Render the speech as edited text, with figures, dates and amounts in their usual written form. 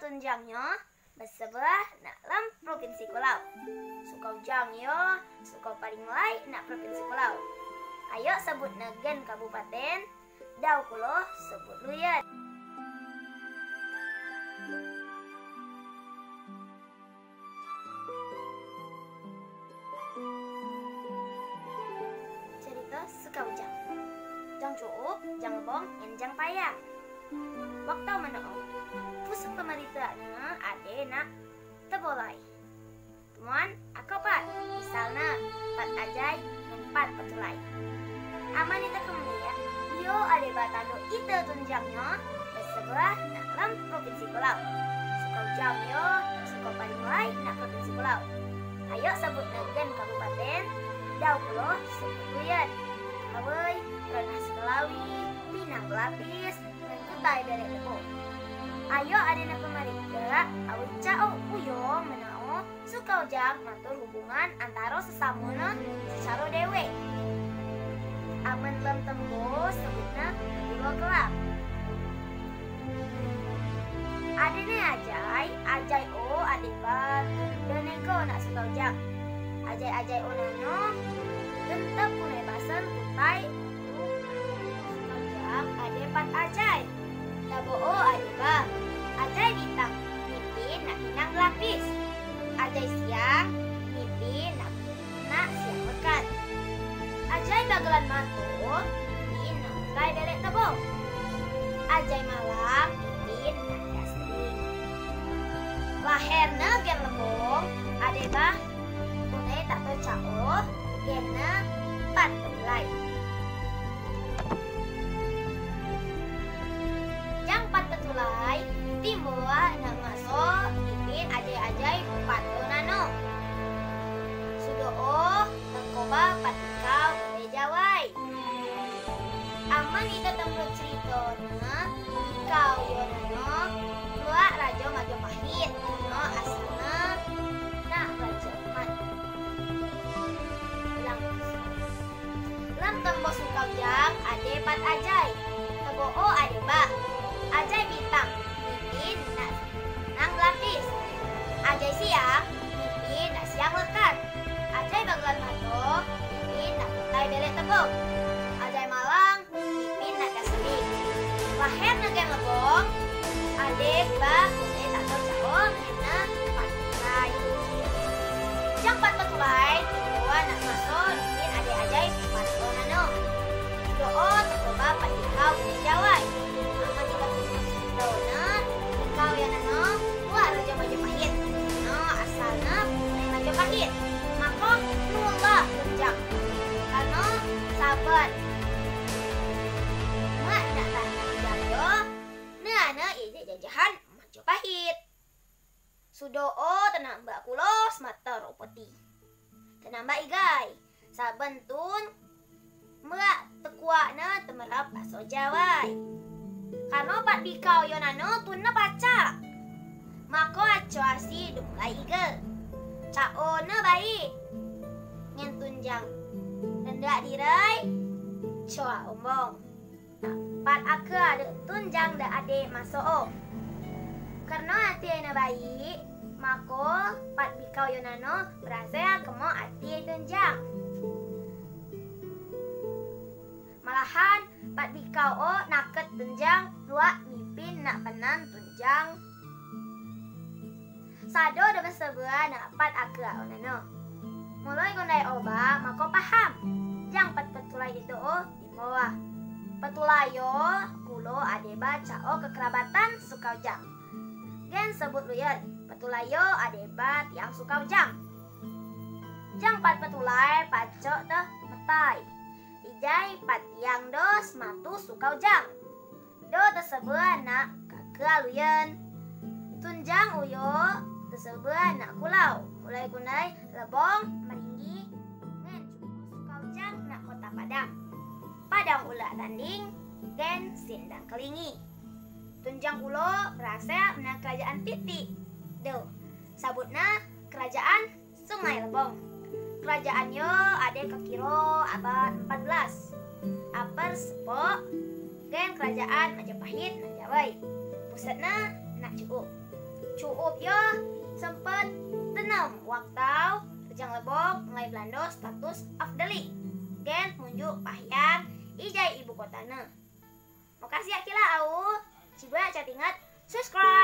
tunjangnya bersebelah nak lam provinsi Kulau. Sukau jang yo, sukau paling lai nak provinsi Kulau. Ayo sebut negen kabupaten, dau kulo sebut luyan. Cerita sukau jang. Jang cuup, jang lebong, yang jang payah. Waktu meneong, pusat pemerintahnya ade nak tebolai. Temuan, aku pat, misalnya pat ajai, empat petulai. Aman itu kemudian, yo ade batando itu tunjangnya bersebelah nak lam provinsi Kulau. Sukau jang yo, sukau paling lai nak provinsi Kulau. Ayo sebut negen kabupaten, dau kulo sebut luyan. Kawai, Renah Sekelawi, Pinang Pelapis, dan Kutai Belek Lebo. Ayo adina pemerintah, awit cao uyo menao, sukau jang matur hubungan antara sesamuna secara dewe. Aman lem tembo sebutna dua kelap. Adine ajai o adibat, deneko nak sukau jang. Ajai o nano, gentep kunai basan kutai. Sukau jang ade pat ajai. Dabo o adiba, ajai bintang, mimpi nak pinang lapis. Ajai siang, mimpi nak siang pekan. Ajai bagelan mantu, mimpi nak kutai belek tebo. Ajai malam, mimpi nak gasring. Laherna gen lebong, adeba kunai tak tercao, genna pat belai. Yang pat petulai, timua nak masuk, ipin ajai pat nano. Sudoo, tengkoba pat ikau bejawai. Aman itu tempat cerita na, ikau yo nano, dua raja Majapahit, no asalna nak raja man. Lam tembo sukau jang ade pat ajai, tebo o ade ba. Ajai bintang, mimpi nak nang lapis. Ajai siang, mimpi nak siang lekat. Ajai bagelan mato, mimpi nak kutai belek tebok. Ajai malang, mimpi nak gasering. Lahir negen lebong, adek ba kunai tak tau cao, kena pat kutai. Jang pat petulai, timua nak masuk, mimpi ade ajai pat nano. Doa tercoba pat ikau bejawai. Kau yang nano, wah raja Majapahit. No asalna dari Majapahit. Maka nula tunjang. Karena sahabat. Mak nak tanah jago. Nana ije jajahan Majapahit. Sudoo tenang mbak kulo semater opoti. Tenang mbak igai. Sabentun mbak tekuakna temerap baso Jawai. Karena pat bikau yonano tunna paca. Mako aco asi dumlai ige. Cao na baik. Ngen tunjang. Rendak dirai. Coa ombong. Pat ake ada tunjang da ade masoo. Karena hati na baik. Mako pat bikau yonano berasa kemo hati tunjang. Malahan pat bikau o naket tunjang dua mipin nak penan tunjang. Sado dengan sebelah nak pat agak onano. Mulai gondai oba mako paham. Jang pat petulai itu o di bawah. Petulayo kulo adeba cao kekerabatan sukau jang. Gen sebut luyan. Petulayo adeba yang sukau jang. Jang pat petulai pacok teh petai. Ijai pat yang dos matu sukau jang. Do tersebut nak kagaluyan. Tunjang uyo tersebut nak kulau. Mulai kunai lebong meringgi ngen cukup sukau jang nak kota Padang. Padang ulah tanding gen sindang kelingi. Tunjang kulo berasal na kerajaan Piti. Do sabutna kerajaan Sungai Lebong. Kerajaannya ada ke kiro abad 14. Aper sepo gen kerajaan Majapahit na Jawai. Pusatna nak cukup. cukup yo sempet tenang waktu Rejang Lebok mulai Belanda status of the league gen munjuk pahyang ijai ibu kotana. Makasih ya kila au. Coba catingat subscribe.